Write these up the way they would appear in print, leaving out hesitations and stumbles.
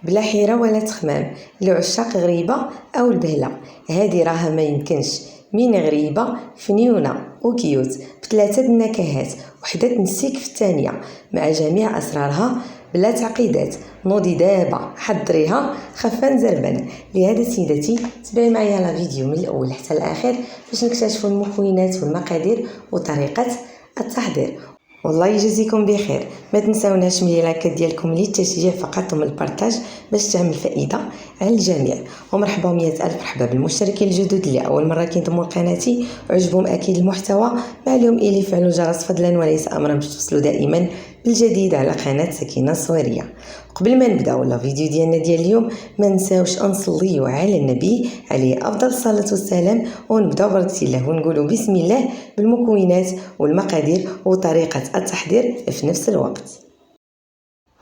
بلا حيرة ولا تخمام لعشاق غريبة أو البهلة. هذه راها ما يمكنش، من غريبة فنيونة وكيوت بثلاثة النكهات، وحدة تنسيك في الثانية مع جميع أسرارها بلا تعقيدات. نوضي دابا حضريها خفان زربان. لهذا سيدتي تبعي معايا لا فيديو من الأول حتى الآخر باش نكتشفوا المكونات والمقادير وطريقة التحضير. والله يجزيكم بخير. ما تنساوناش من اللايكات ديالكم للتشجيع فقط ومن البارطاج باش تعمل فائده على الجميع. ومرحبا 100 الف مرحبا بالمشتركين الجدد اللي اول مره كينضموا لقناتي وعجبهم اكيد المحتوى. ما عليهم الا يفعلوا الجرس فضلا وليس امرا باش توصلوا دائما بالجديد على قناه سكينه الصويريه. قبل ما نبداو الفيديو ديالنا ديال اليوم ما نساوش نصليوا على النبي عليه افضل الصلاه والسلام، ونبداو بركه الله ونقولوا بسم الله بالمكونات والمقادير وطريقه التحضير في نفس الوقت.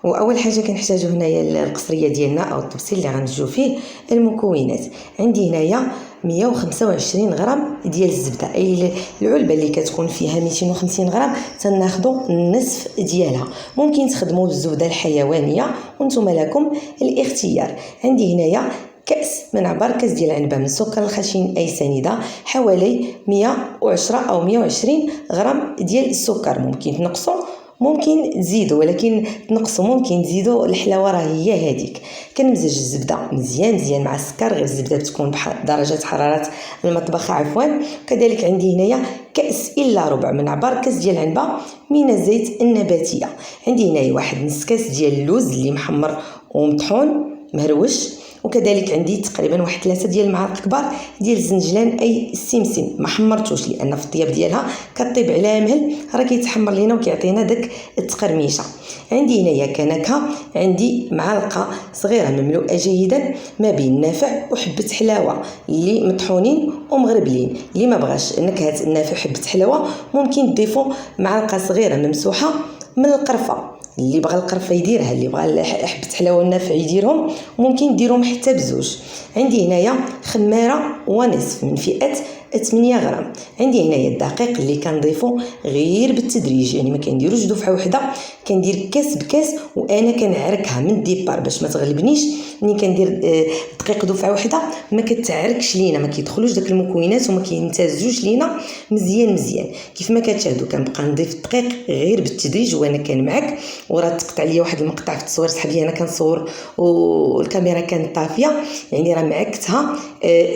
واول حاجه كنحتاجو هنايا القصريه ديالنا او الطبسيل اللي غنجو فيه المكونات. عندي هنايا 125 غرام ديال الزبده، اي العلبه اللي كتكون فيها 250 غرام تناخذوا النصف ديالها. ممكن تخدموا بالزبده الحيوانيه وانتم لكم الاختيار. عندي هنايا كأس من عبار، كاس ديال العنبه من سكر الخشن اي سنيده، حوالي 110 او 120 غرام ديال السكر. ممكن تنقصوا ممكن تزيدوا، ولكن تنقصوا ممكن تزيدوا، الحلاوه راه هي هذيك. كنمزج الزبده مزيان مع السكر، غير الزبده تكون بدرجه حراره المطبخ عفوا. كذلك عندي هنايا كاس الا ربع من عبار، كاس ديال العنبه من الزيت النباتيه. عندي هنايا واحد نص كاس ديال اللوز اللي محمر ومطحون مهروش. وكذلك عندي تقريبا واحد 3 ديال المعالق كبار ديال الزنجلان اي السمسم ما حمرتوش، لان في الطياب ديالها كطيب على مهل راه كيتحمر لينا وكيعطينا داك التقرميشه. عندي هنايا كنكهه، عندي معلقه صغيره مملوءه جيدا ما بين النافع وحبه حلاوه اللي مطحونين ومغربلين. اللي ما بغاش نكهه النافع وحبه حلاوه ممكن تضيفوا معلقه صغيره ممسوحه من القرفه، اللي بغى القرفه يديرها، اللي بغى حبه حلاوه والنافع يديرهم ممكن ديروهم حتى بزوج. عندي هنايا خماره ونصف من فئه 8 غرام. عندي هنايا الدقيق اللي كنضيفو غير بالتدريج، يعني ما كنديروش دفعه واحده، كندير كاس بكاس وانا كنعركها من الديبار باش ما تغلبنيش. ملي كندير دقيق دفعه واحده ما كتعركش لينا، ما كيدخلوش داك المكونات وما كيمتزجوش لينا مزيان. كيف ما كتشاهدوا كنبقى نضيف الدقيق غير بالتدريج وانا كان معك. وراه تقطع ليا واحد المقطع في التصوير، صحابي انا كنصور والكاميرا كانت طافيه، يعني راه معكتها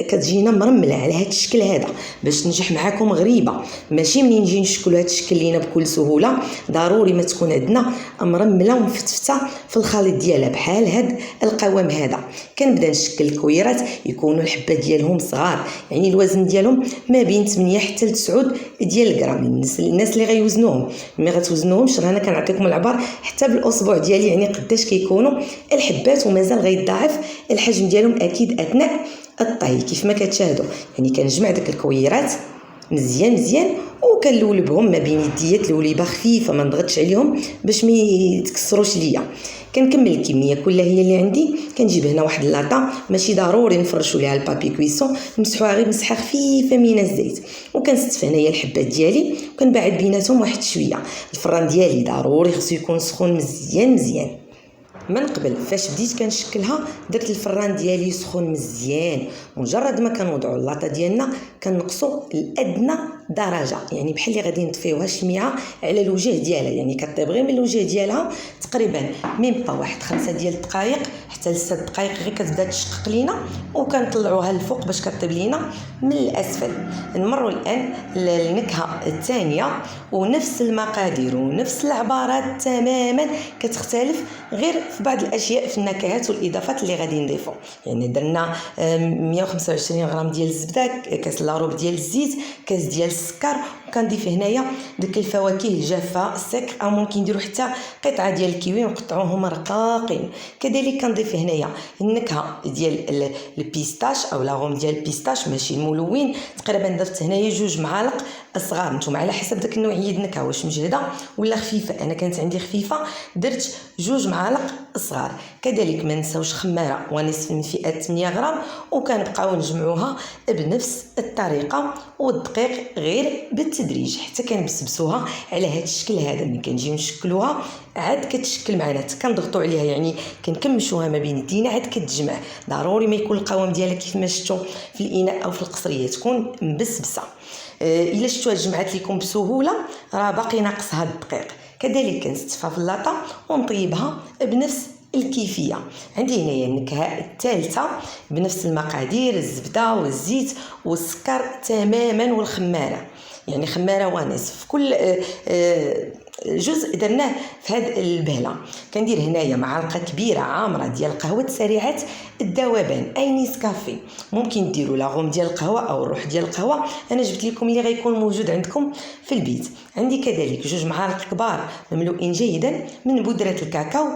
كتجينا مرمله على هذا الشكل هذا باش تنجح معكم غريبه. ماشي منين نجي نشكلوا هذا الشكل لينا بكل سهوله، ضروري ما تكون عندنا مرمله ومفتفته في الخليط ديالها بحال هذا القوام هذا. كنبدا نشكل الكويرات يكونوا الحبات ديالهم صغار، يعني الوزن ديالهم ما بين 8 حتى ل 9 ديال الغرام. الناس اللي غيوزنوهم ما غتوزنوهمش، انا كنعطيكم العبار حتى بالاصبع ديالي يعني قداش كيكونوا الحبات، ومازال غيتضاعف الحجم ديالهم اكيد اثناء الطهي. كيف ما كتشاهدوا يعني كنجمع داك الكويرات مزيان وكنلولبهم ما بين يديات لوليبه خفيفه، ما نضغطش عليهم باش ما يتكسروش ليا. كنكمل الكميه كلها هي اللي عندي. كنجيب هنا واحد لاطا، ماشي ضروري نفرشوا ليها البابي كويسون، نمسحوها غير مسحه خفيفه من الزيت. وكنستف هنايا الحبات ديالي وكنبعد بيناتهم واحد شويه. الفران ديالي ضروري خصو يكون سخون مزيان. من قبل فاش بديت كنشكلها درت الفران ديالي سخون مزيان. مجرد ما كنوضعوا اللاطه ديالنا كنقصوا الادنى درجه، يعني بحال اللي غادي نطفيوها الشميعه على الوجه ديالها، يعني كطيب غير من الوجه ديالها تقريبا ميم با واحد 5 ديال الدقائق حتى ل 6 دقائق، غير كتبدا تشقق لينا وكنطلعوها للفوق باش كطيب لينا من الاسفل. نمروا الان للنكهه الثانيه، ونفس المقادير ونفس العبارات تماما كتختلف غير في بعض الاشياء في النكهات والاضافات اللي غادي نضيفوا. يعني درنا 125 غرام ديال الزبده، كاس الا ربع ديال الزيت، كاس ديال السكر، وكنضيف هنايا ديك الفواكه الجافه السك، او ممكن نديروا حتى قطعه ديال الكيوي ونقطعوهم رقاقين. كذلك كنضيف هنايا النكهه ديال البيستاش او لاغوم ديال البيستاش ماشي الملون. تقريبا درت هنايا 2 معالق صغار، نتوما على حسب داك النوعيه د النكهه واش مجهده ولا خفيفه. انا كانت عندي خفيفه درت 2 معالق صغار. كذلك ما نساوش خماره ونصف من فئه 8 غرام، وكنبقاو نجمعوها بنفس الطريقه، والدقيق غير بالتدريج. بالتدريج حتى كنبسبسوها على هذا الشكل هذا. ملي كنجيو نشكلوها عاد كتشكل معنا حتى كنضغطوا عليها، يعني كنكمشوها ما بين يدينا عاد كتجمع. ضروري ما يكون القوام ديالها كيف ما شفتوا في الاناء او في القصريه تكون مبسبسه. الا شفتوها جمعات لكم بسهوله راه باقي ناقصها الدقيق. كذلك كنستفها في اللاطه ونطيبها بنفس الكيفيه. عندي هنايا النكهه الثالثه بنفس المقادير، الزبده والزيت والسكر تماما والخماره، يعني خماره ونصف. كل جزء درناه في هذه البهله. كندير هنايا معلقه كبيره عامره ديال قهوه سريعه الذوبان اي نيسكافي. ممكن ديروا لاغوم ديال القهوه او الروح ديال القهوه، انا جبت لكم اللي غيكون موجود عندكم في البيت. عندي كذلك 2 معالق كبار مملوئين جيدا من بودره الكاكاو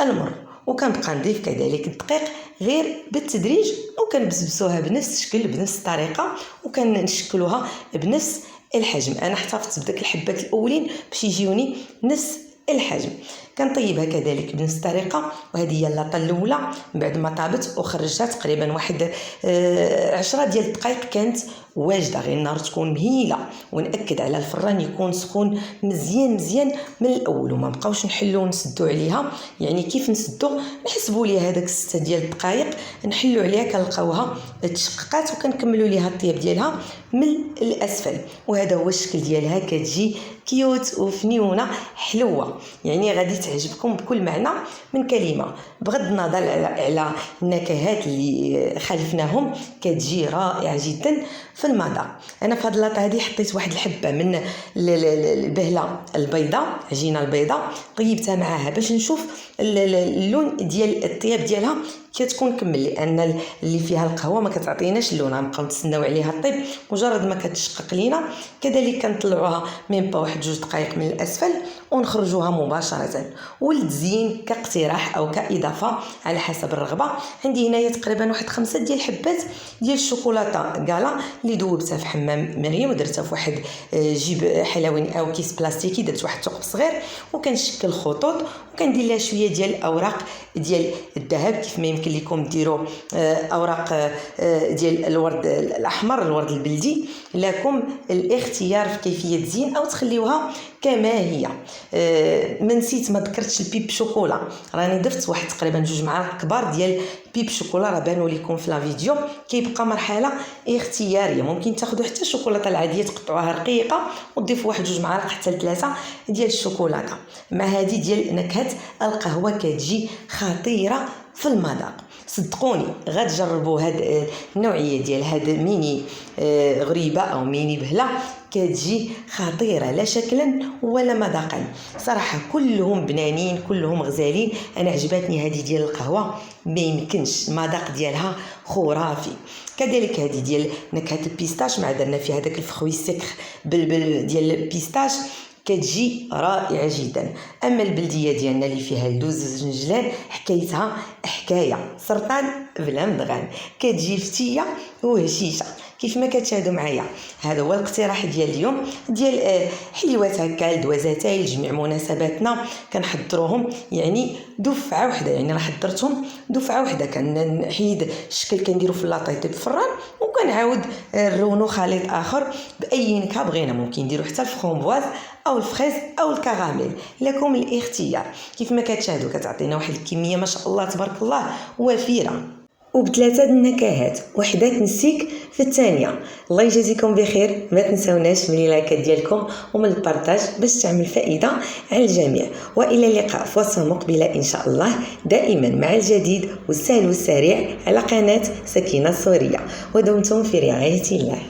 المر، وكنبقى نضيف كذلك الدقيق غير بالتدريج، وكنبسبسوها بنفس الشكل بنفس الطريقه، وكنشكلوها بنفس الحجم. انا احتفظت بداك الحبات الاولين باش يجيوني نفس الحجم. كنطيبها كذلك بنفس الطريقه. وهذه هي اللاطه الاولى. من بعد ما طابت وخرجتها تقريبا واحد 10 ديال الدقائق كانت واجده. غير النار تكون مهيله، ونأكد على الفران يكون سخون مزيان مزيان من الاول، وما نبقاوش نحلو ونسدو عليها. يعني كيف نسدو نحسبوا ليها هذاك 6 ديال الدقائق نحلو عليها كنلقاوها تشققات، وكنكملوا ليها الطياب ديالها من الاسفل. وهذا هو الشكل ديالها، كتجي كيوت وفنيونه حلوه، يعني غادي تعجبكم بكل معنى من كلمه. بغض النظر على النكهات اللي خلفناهم كتجي رائعه جدا في المذاق. انا في هذه اللاطه هذه حطيت واحد الحبه من البهله البيضاء، عجينه البيضاء، طيبتها معاها باش نشوف اللون ديال الطياب ديالها كتكون كمل، لان اللي فيها القهوه ما كتعطيناش اللون، غنبقاو نتسناو عليها الطيب مجرد ما كتشقق لينا. كذلك كنطلعوها من واحد 2 دقائق من الاسفل ونخرجوها مباشره. والتزيين كاقتراح او كاضافه على حسب الرغبه، عندي هنايا تقريبا واحد 5 ديال الحبات ديال الشوكولاته كالا اللي ذوبتها في حمام مريم، ودرتها في واحد جيب حلواني او كيس بلاستيكي. درت واحد ثقب صغير وكنشكل خطوط، وكندير لها شويه ديال الاوراق ديال الذهب. كيف ما يمكن لكم ديروا اوراق ديال الورد الاحمر، الورد البلدي، لكم الاختيار في كيفيه التزيين او تخليوها كما هي. ما نسيت ما ذكرتش البيب شوكولا، راني درت واحد تقريبا 2 معالق كبار ديال بيب شوكولا، راه بانوا لكم في لا فيديو. كيبقى مرحله اختياريه، ممكن تاخذوا حتى الشوكولاته العاديه تقطعوها رقيقه وتضيفوا واحد 2 معالق حتى 3 ديال الشوكولاته. مع هذه ديال نكهه القهوه كتجي خطيره في المذاق. صدقوني غتجربوا هاد النوعيه ديال هاد ميني غريبه او ميني بهله، كتجي خطيره لا شكلا ولا مذاقا. صراحه كلهم بنانين كلهم غزالين. انا عجبتني هذه ديال القهوه ما يمكنش، المذاق ديالها خرافي. كذلك هذه ديال نكهه البيستاش، مع درنا فيها داك الفخوي سكر ديال البيستاش، كتجي رائعه جدا. اما البلديه ديالنا اللي فيها اللوز الزنجلان حكايتها حكايه، سرطان بلا مدغان، كتجي فتيه وهشيشه كيف ما كتشاهدوا معايا. هذا هو الاقتراح ديال اليوم ديال حليوات هكا لدوازاتاي لجميع مناسباتنا. كنحضروهم يعني دفعه واحده، يعني راه حضرتهم دفعه واحده. كنحيد الشكل كنديرو في اللاطه يطيب في الفران، وكنعاود نرونو خليط اخر باي نكهه بغينا. ممكن نديرو حتى الفرomboise او الفريز او الكراميل، لكم الاختيار. كيف ما كتشاهدوا كتعطينا واحد الكميه ما شاء الله تبارك الله وفيره، وب3 النكهات، وحده تنسيك في الثانيه. الله يجازيكم بخير. ما تنساوناش من اللايكات ديالكم ومن البارطاج باش تعمل فائده على الجميع. والى اللقاء في وصفه مقبله ان شاء الله، دائما مع الجديد والسهل والسريع على قناه سكينه السوريه. ودمتم في رعايه الله.